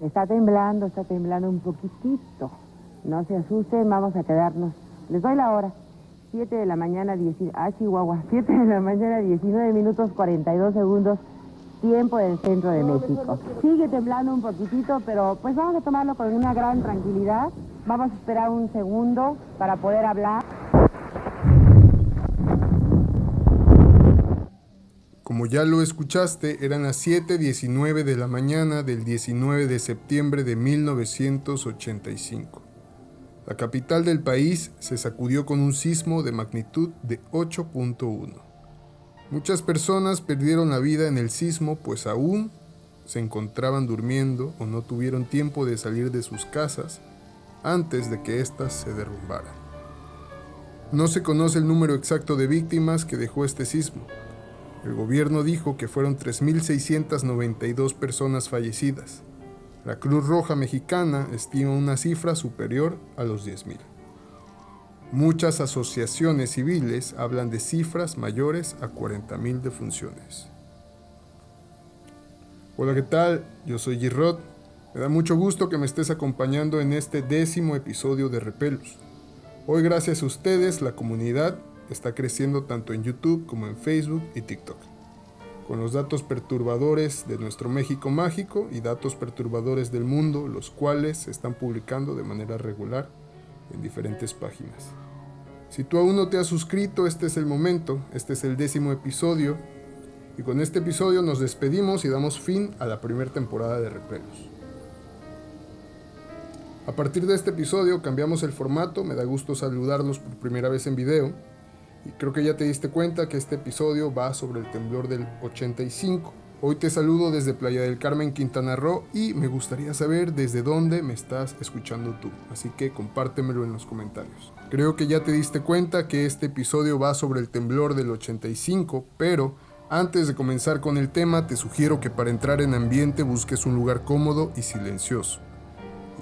Está temblando un poquitito. No se asusten, vamos a quedarnos. Les doy la hora. 7 de la mañana, Chihuahua. 7 de la mañana, 19 minutos, 42 segundos. Tiempo del centro de México. Sigue temblando un poquitito, pero pues vamos a tomarlo con una gran tranquilidad. Vamos a esperar un segundo para poder hablar. Como ya lo escuchaste, eran las 7:19 de la mañana del 19 de septiembre de 1985. La capital del país se sacudió con un sismo de magnitud de 8.1. Muchas personas perdieron la vida en el sismo, pues aún se encontraban durmiendo o no tuvieron tiempo de salir de sus casas antes de que éstas se derrumbaran. No se conoce el número exacto de víctimas que dejó este sismo. El gobierno dijo que fueron 3.692 personas fallecidas. La Cruz Roja Mexicana estima una cifra superior a los 10.000. Muchas asociaciones civiles hablan de cifras mayores a 40.000 defunciones. Hola, ¿qué tal? Yo soy Girrod. Me da mucho gusto que me estés acompañando en este 10º episodio de Repelus. Hoy, gracias a ustedes, la comunidad está creciendo tanto en YouTube como en Facebook y TikTok, con los datos perturbadores de nuestro México mágico y datos perturbadores del mundo, los cuales se están publicando de manera regular en diferentes páginas. Si tú aún no te has suscrito, este es el momento, este es el 10º episodio, y con este episodio nos despedimos y damos fin a la primera temporada de Repelus. A partir de este episodio cambiamos el formato, me da gusto saludarlos por primera vez en video, y creo que ya te diste cuenta que este episodio va sobre el temblor del 85. Hoy te saludo desde Playa del Carmen, Quintana Roo, y me gustaría saber desde dónde me estás escuchando tú, así que compártemelo en los comentarios. Creo que ya te diste cuenta que este episodio va sobre el temblor del 85, pero antes de comenzar con el tema, te sugiero que para entrar en ambiente busques un lugar cómodo y silencioso.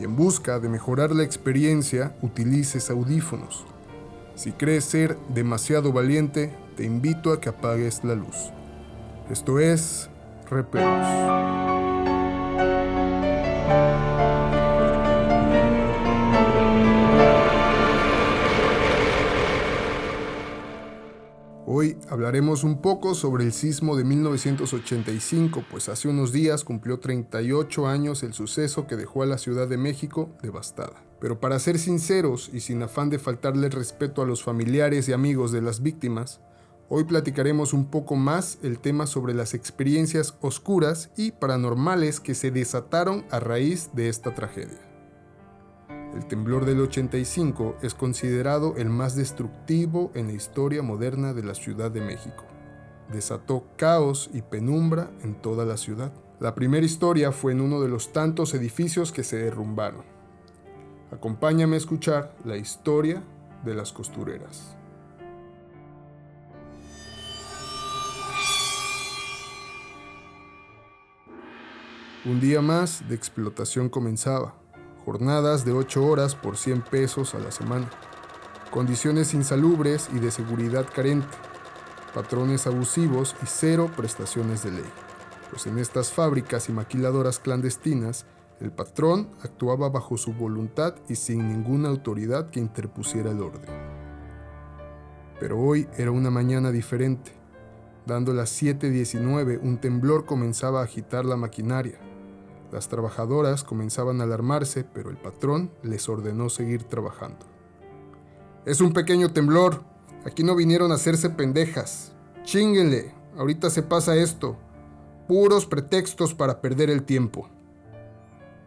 Y en busca de mejorar la experiencia, utilices audífonos. Si crees ser demasiado valiente, te invito a que apagues la luz. Esto es Repelus. Hoy hablaremos un poco sobre el sismo de 1985, pues hace unos días cumplió 38 años el suceso que dejó a la Ciudad de México devastada. Pero para ser sinceros y sin afán de faltarle respeto a los familiares y amigos de las víctimas, hoy platicaremos un poco más el tema sobre las experiencias oscuras y paranormales que se desataron a raíz de esta tragedia. El temblor del 85 es considerado el más destructivo en la historia moderna de la Ciudad de México. Desató caos y penumbra en toda la ciudad. La primera historia fue en uno de los tantos edificios que se derrumbaron. Acompáñame a escuchar la historia de las costureras. Un día más de explotación comenzaba. Jornadas de 8 horas por 100 pesos a la semana. Condiciones insalubres y de seguridad carente. Patrones abusivos y 0 prestaciones de ley. Pues en estas fábricas y maquiladoras clandestinas, el patrón actuaba bajo su voluntad y sin ninguna autoridad que interpusiera el orden. Pero hoy era una mañana diferente. Dando las 7:19, un temblor comenzaba a agitar la maquinaria. Las trabajadoras comenzaban a alarmarse, pero el patrón les ordenó seguir trabajando. Es un pequeño temblor. Aquí no vinieron a hacerse pendejas. Chínguenle, ahorita se pasa esto. Puros pretextos para perder el tiempo.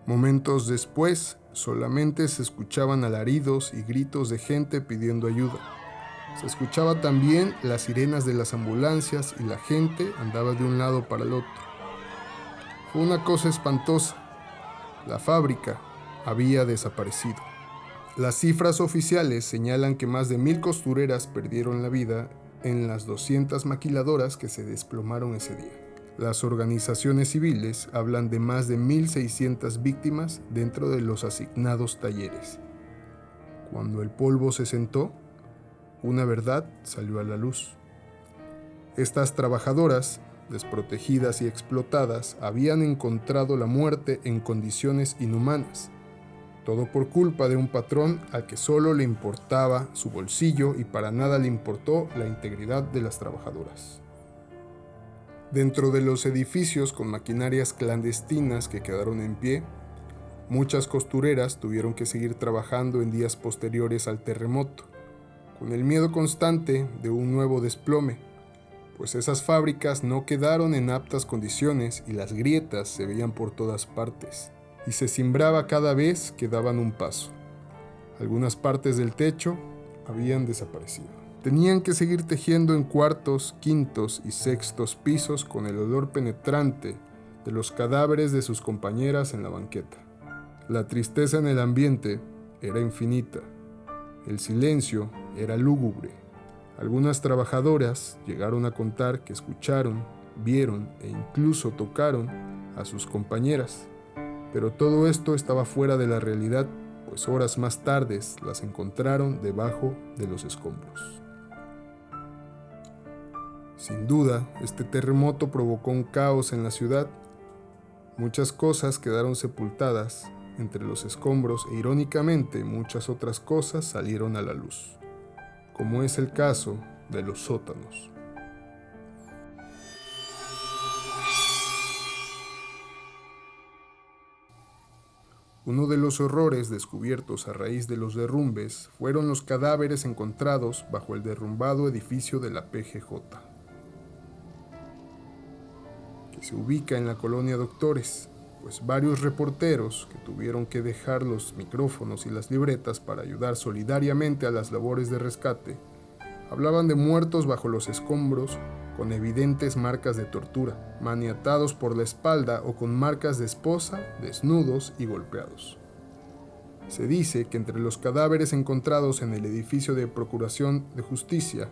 Momentos después, solamente se escuchaban alaridos y gritos de gente pidiendo ayuda. Se escuchaba también las sirenas de las ambulancias y la gente andaba de un lado para el otro. Fue una cosa espantosa. La fábrica había desaparecido. Las cifras oficiales señalan que más de 1,000 costureras perdieron la vida en las 200 maquiladoras que se desplomaron ese día. Las organizaciones civiles hablan de más de 1,600 víctimas dentro de los asignados talleres. Cuando el polvo se sentó, una verdad salió a la luz. Estas trabajadoras desprotegidas y explotadas, habían encontrado la muerte en condiciones inhumanas. Todo por culpa de un patrón al que solo le importaba su bolsillo y para nada le importó la integridad de las trabajadoras. Dentro de los edificios con maquinarias clandestinas que quedaron en pie, muchas costureras tuvieron que seguir trabajando en días posteriores al terremoto, con el miedo constante de un nuevo desplome, pues esas fábricas no quedaron en aptas condiciones y las grietas se veían por todas partes, y se cimbraba cada vez que daban un paso. Algunas partes del techo habían desaparecido. Tenían que seguir tejiendo en cuartos, quintos y sextos pisos con el olor penetrante de los cadáveres de sus compañeras en la banqueta. La tristeza en el ambiente era infinita. El silencio era lúgubre. Algunas trabajadoras llegaron a contar que escucharon, vieron e incluso tocaron a sus compañeras. Pero todo esto estaba fuera de la realidad, pues horas más tarde las encontraron debajo de los escombros. Sin duda, este terremoto provocó un caos en la ciudad. Muchas cosas quedaron sepultadas entre los escombros e irónicamente muchas otras cosas salieron a la luz, como es el caso de los sótanos. Uno de los horrores descubiertos a raíz de los derrumbes fueron los cadáveres encontrados bajo el derrumbado edificio de la PGJ, que se ubica en la colonia Doctores, pues varios reporteros que tuvieron que dejar los micrófonos y las libretas para ayudar solidariamente a las labores de rescate, hablaban de muertos bajo los escombros con evidentes marcas de tortura, maniatados por la espalda o con marcas de esposa, desnudos y golpeados. Se dice que entre los cadáveres encontrados en el edificio de Procuración de Justicia,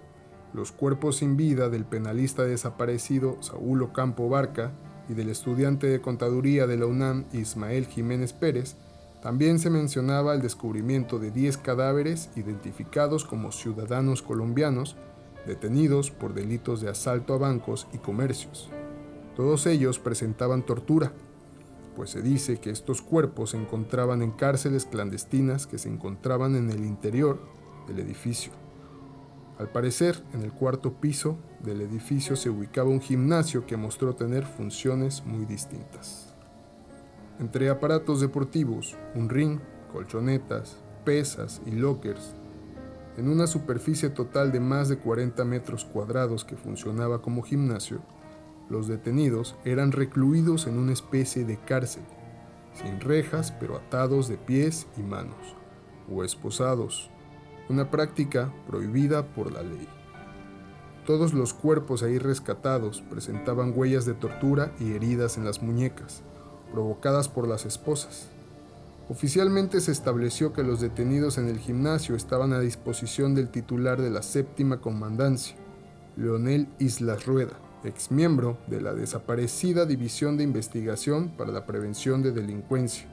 los cuerpos sin vida del penalista desaparecido Saúl Ocampo Barca y del estudiante de contaduría de la UNAM Ismael Jiménez Pérez, también se mencionaba el descubrimiento de 10 cadáveres identificados como ciudadanos colombianos detenidos por delitos de asalto a bancos y comercios. Todos ellos presentaban tortura, pues se dice que estos cuerpos se encontraban en cárceles clandestinas que se encontraban en el interior del edificio. Al parecer, en el cuarto piso del edificio se ubicaba un gimnasio que mostró tener funciones muy distintas. Entre aparatos deportivos, un ring, colchonetas, pesas y lockers, en una superficie total de más de 40 metros cuadrados que funcionaba como gimnasio, los detenidos eran recluidos en una especie de cárcel, sin rejas pero atados de pies y manos, o esposados, una práctica prohibida por la ley. Todos los cuerpos ahí rescatados presentaban huellas de tortura y heridas en las muñecas, provocadas por las esposas. Oficialmente se estableció que los detenidos en el gimnasio estaban a disposición del titular de la séptima comandancia, Leonel Islas Rueda, exmiembro de la desaparecida División de Investigación para la Prevención de Delincuencia.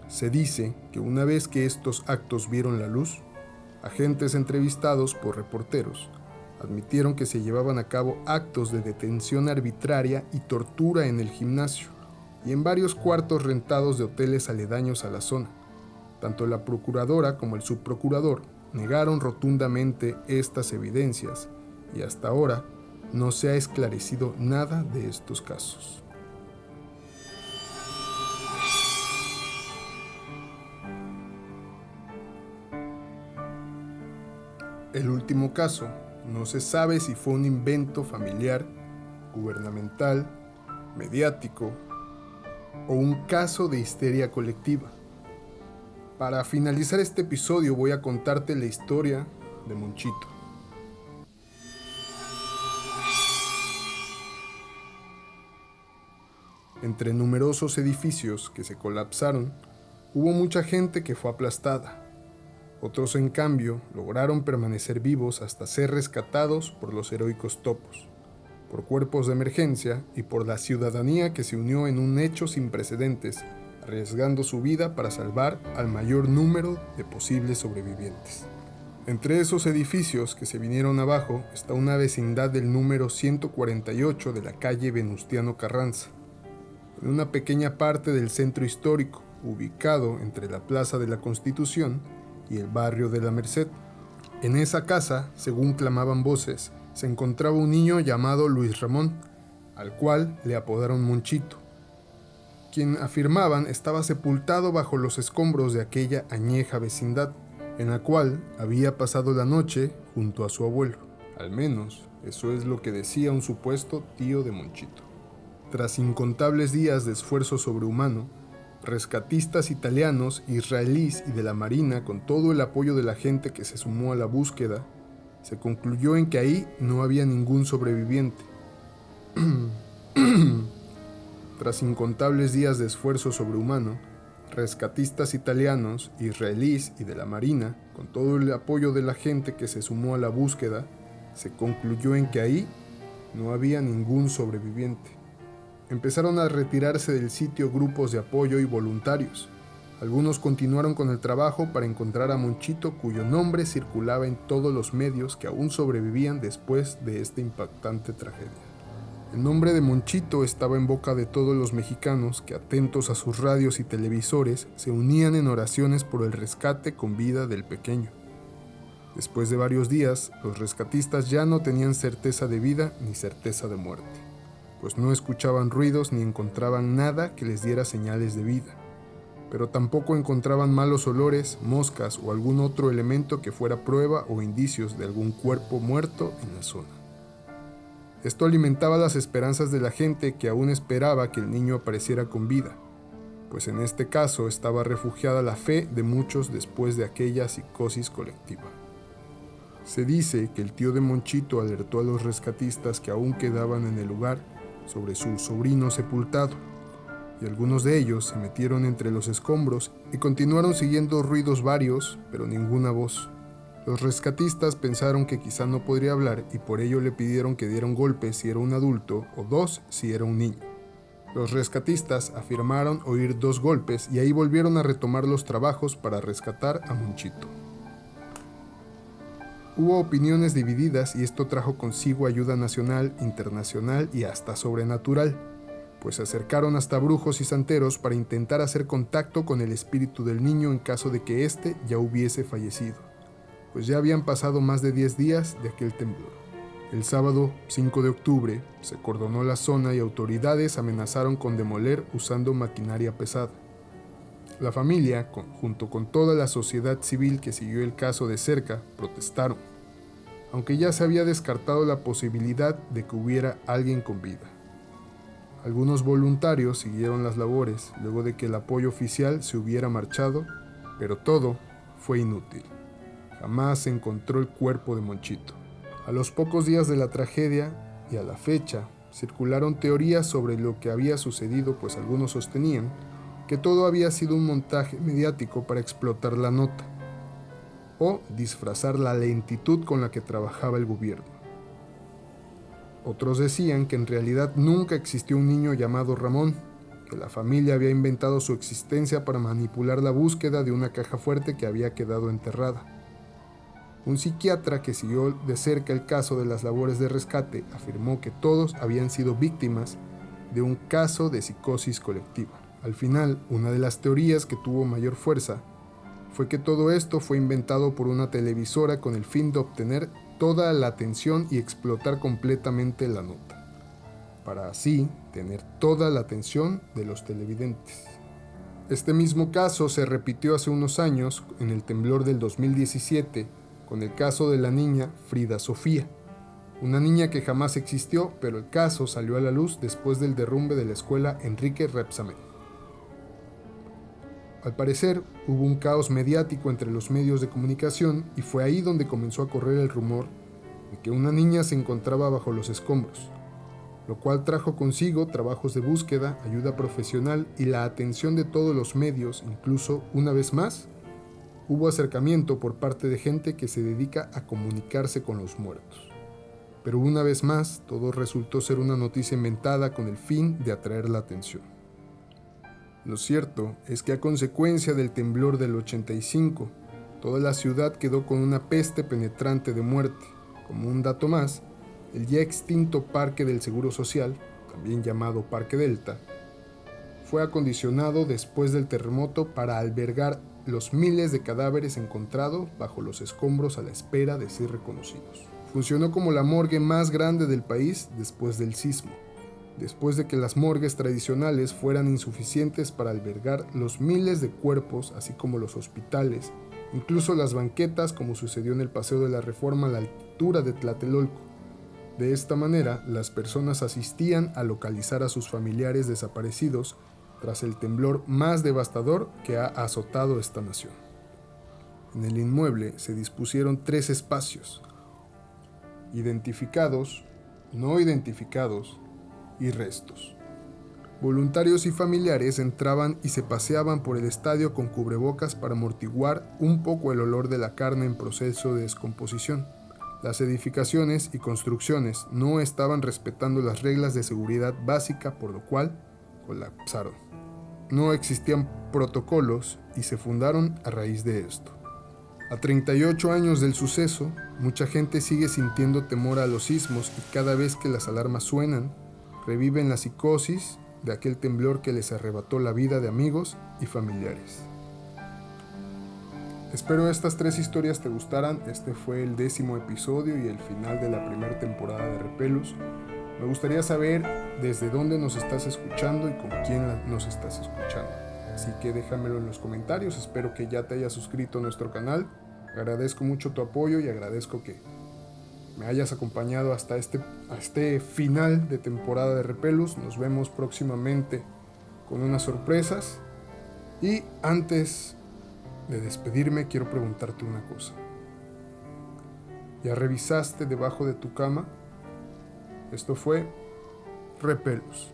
Se dice que una vez que estos actos vieron la luz, agentes entrevistados por reporteros admitieron que se llevaban a cabo actos de detención arbitraria y tortura en el gimnasio y en varios cuartos rentados de hoteles aledaños a la zona. Tanto la procuradora como el subprocurador negaron rotundamente estas evidencias y hasta ahora no se ha esclarecido nada de estos casos. El último caso, no se sabe si fue un invento familiar, gubernamental, mediático o un caso de histeria colectiva. Para finalizar este episodio voy a contarte la historia de Monchito. Entre numerosos edificios que se colapsaron, hubo mucha gente que fue aplastada. Otros, en cambio, lograron permanecer vivos hasta ser rescatados por los heroicos topos, por cuerpos de emergencia y por la ciudadanía que se unió en un hecho sin precedentes, arriesgando su vida para salvar al mayor número de posibles sobrevivientes. Entre esos edificios que se vinieron abajo está una vecindad del número 148 de la calle Venustiano Carranza, en una pequeña parte del centro histórico, ubicado entre la Plaza de la Constitución y el barrio de la Merced. En esa casa, según clamaban voces, se encontraba un niño llamado Luis Ramón, al cual le apodaron Monchito, quien afirmaban estaba sepultado bajo los escombros de aquella añeja vecindad, en la cual había pasado la noche junto a su abuelo. Al menos, eso es lo que decía un supuesto tío de Monchito. Tras incontables días de esfuerzo sobrehumano, rescatistas italianos, israelíes y de la Marina, con todo el apoyo de la gente que se sumó a la búsqueda, se concluyó en que ahí no había ningún sobreviviente. Tras incontables días de esfuerzo sobrehumano, rescatistas italianos, israelíes y de la Marina, con todo el apoyo de la gente que se sumó a la búsqueda, se concluyó en que ahí no había ningún sobreviviente. Empezaron a retirarse del sitio grupos de apoyo y voluntarios. Algunos continuaron con el trabajo para encontrar a Monchito, cuyo nombre circulaba en todos los medios que aún sobrevivían después de esta impactante tragedia. El nombre de Monchito estaba en boca de todos los mexicanos que, atentos a sus radios y televisores, se unían en oraciones por el rescate con vida del pequeño. Después de varios días, los rescatistas ya no tenían certeza de vida ni certeza de muerte, pues no escuchaban ruidos ni encontraban nada que les diera señales de vida, pero tampoco encontraban malos olores, moscas o algún otro elemento que fuera prueba o indicios de algún cuerpo muerto en la zona. Esto alimentaba las esperanzas de la gente que aún esperaba que el niño apareciera con vida, pues en este caso estaba refugiada la fe de muchos después de aquella psicosis colectiva. Se dice que el tío de Monchito alertó a los rescatistas que aún quedaban en el lugar sobre su sobrino sepultado, y algunos de ellos se metieron entre los escombros y continuaron siguiendo ruidos varios, pero ninguna voz. Los rescatistas pensaron que quizá no podría hablar y por ello le pidieron que diera un golpe si era un adulto o 2 si era un niño. Los rescatistas afirmaron oír 2 golpes y ahí volvieron a retomar los trabajos para rescatar a Monchito. Hubo opiniones divididas y esto trajo consigo ayuda nacional, internacional y hasta sobrenatural, pues se acercaron hasta brujos y santeros para intentar hacer contacto con el espíritu del niño en caso de que éste ya hubiese fallecido, pues ya habían pasado más de 10 días de aquel temblor. El sábado 5 de octubre se cordonó la zona y autoridades amenazaron con demoler usando maquinaria pesada. La familia, junto con toda la sociedad civil que siguió el caso de cerca, protestaron, aunque ya se había descartado la posibilidad de que hubiera alguien con vida. Algunos voluntarios siguieron las labores luego de que el apoyo oficial se hubiera marchado, pero todo fue inútil. Jamás se encontró el cuerpo de Monchito. A los pocos días de la tragedia y a la fecha, circularon teorías sobre lo que había sucedido, pues algunos sostenían que todo había sido un montaje mediático para explotar la nota o disfrazar la lentitud con la que trabajaba el gobierno. Otros decían que en realidad nunca existió un niño llamado Ramón, que la familia había inventado su existencia para manipular la búsqueda de una caja fuerte que había quedado enterrada. Un psiquiatra que siguió de cerca el caso de las labores de rescate afirmó que todos habían sido víctimas de un caso de psicosis colectiva. Al final, una de las teorías que tuvo mayor fuerza fue que todo esto fue inventado por una televisora con el fin de obtener toda la atención y explotar completamente la nota, para así tener toda la atención de los televidentes. Este mismo caso se repitió hace unos años en el temblor del 2017 con el caso de la niña Frida Sofía, una niña que jamás existió, pero el caso salió a la luz después del derrumbe de la escuela Enrique Rebsamen. Al parecer, hubo un caos mediático entre los medios de comunicación y fue ahí donde comenzó a correr el rumor de que una niña se encontraba bajo los escombros, lo cual trajo consigo trabajos de búsqueda, ayuda profesional y la atención de todos los medios. Incluso, una vez más, hubo acercamiento por parte de gente que se dedica a comunicarse con los muertos. Pero una vez más, todo resultó ser una noticia inventada con el fin de atraer la atención. Lo cierto es que a consecuencia del temblor del 85, Toda la ciudad quedó con una peste penetrante de muerte. Como un dato más, el ya extinto Parque del Seguro Social, también llamado Parque Delta, fue acondicionado después del terremoto para albergar los miles de cadáveres encontrados bajo los escombros a la espera de ser reconocidos. Funcionó como la morgue más grande del país después del sismo, después de que las morgues tradicionales fueran insuficientes para albergar los miles de cuerpos, así como los hospitales, incluso las banquetas, como sucedió en el Paseo de la Reforma a la altura de Tlatelolco. De esta manera, las personas asistían a localizar a sus familiares desaparecidos tras el temblor más devastador que ha azotado esta nación. En el inmueble se dispusieron 3 espacios: identificados, no identificados y restos. Voluntarios y familiares entraban y se paseaban por el estadio con cubrebocas para amortiguar un poco el olor de la carne en proceso de descomposición. Las edificaciones y construcciones no estaban respetando las reglas de seguridad básica, por lo cual colapsaron. No existían protocolos y se fundaron a raíz de esto. A 38 años del suceso, mucha gente sigue sintiendo temor a los sismos y cada vez que las alarmas suenan, reviven la psicosis de aquel temblor que les arrebató la vida de amigos y familiares. Espero estas 3 historias te gustaran. Este fue el 10º episodio y el final de la primera temporada de Repelus. Me gustaría saber desde dónde nos estás escuchando y con quién nos estás escuchando. Así que déjamelo en los comentarios. Espero que ya te hayas suscrito a nuestro canal. Agradezco mucho tu apoyo y agradezco que me hayas acompañado hasta este final de temporada de Repelus. Nos vemos próximamente con unas sorpresas. Y antes de despedirme, quiero preguntarte una cosa. ¿Ya revisaste debajo de tu cama? Esto fue Repelus.